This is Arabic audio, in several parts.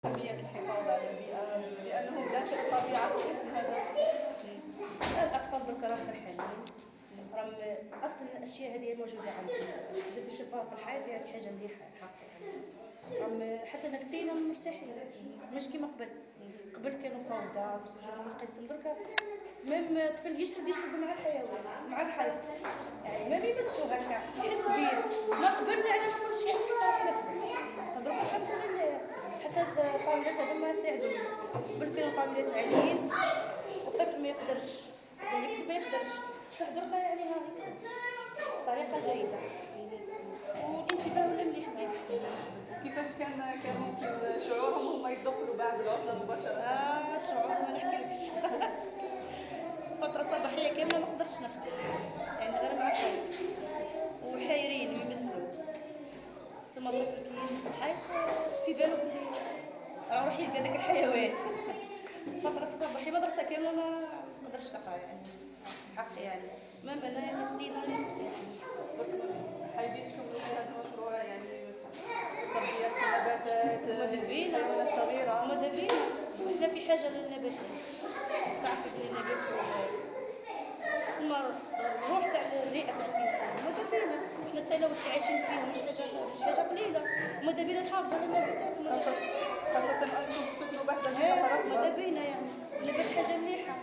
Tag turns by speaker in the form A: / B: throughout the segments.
A: أهمية الحفاظ على البيئة لأنه ذات الطبيعة تحس هذا.
B: الأطفال درك راهم فرحانين، راهم أصلا الأشياء هذه موجودة عندهم، دابا يشوفوها في الحياة هذه حاجة مليحة حقيقة. راهم حتى نفسيا مرتاحين، مش كيما قبل. قبل كانوا فوضى يخرجوا من القسم، دركا ميم طفل يشرب مع الحيوان مع الحيط، يعني ما يمسو هكا يحس بيه. ما قبل يعني ما كلش يحس قبل، دركا الحمد لله حتى الطاولات هذو ما ساعدونا. قبل كانوا طاولات عاليين والطفل ما يقدرش يكتب، ما يقدرش، بصح دركا يعني ها يكتب بطريقه جيده والانتباه ولا مليح معايا.
A: كيفاش كان ممكن شعورهم هما يدخلوا بعد العطلة مباشرة؟
B: شعور ما نحكيلكش. فترة صباحية كاملة ما قدرتش نخدم، يعني غير مع الحيط وحايرين ويمسوا. ثم الطفل كي يلمس الحيط في بالو بلي راه راح يلقى داك الحيوان. فترة الصباحية مدرسة كاملة ما قدرتش تقرا يعني حق يعني ما بلا يعني نفسيا ولا مرتاحين.
A: حابين تكملوا في هذا المشروع يعني تربية النباتات الحيوانات الصغيرة؟
B: ماذا بينا وحنا في حاجة للنباتات، تعرفي بلي النبات ثم الروح تاع الرئة تاع الإنسان. ماذا بينا حنا التلوث اللي عايشين فيه مش حاجة قليلة، ماذا بينا نحافظوا على النباتات.
A: خاصة أنكم تسكنوا بحذا المنطقة رطبة.
B: ماذا بينا يعني النبات حاجة مليحة،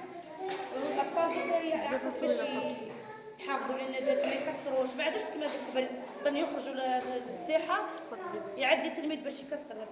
B: والأطفال يعرفوا باش يحافظوا على النبات ما يكسروش. ما عادش كما قبل يخرجوا للساحة يعدي تلميذ باش يكسر.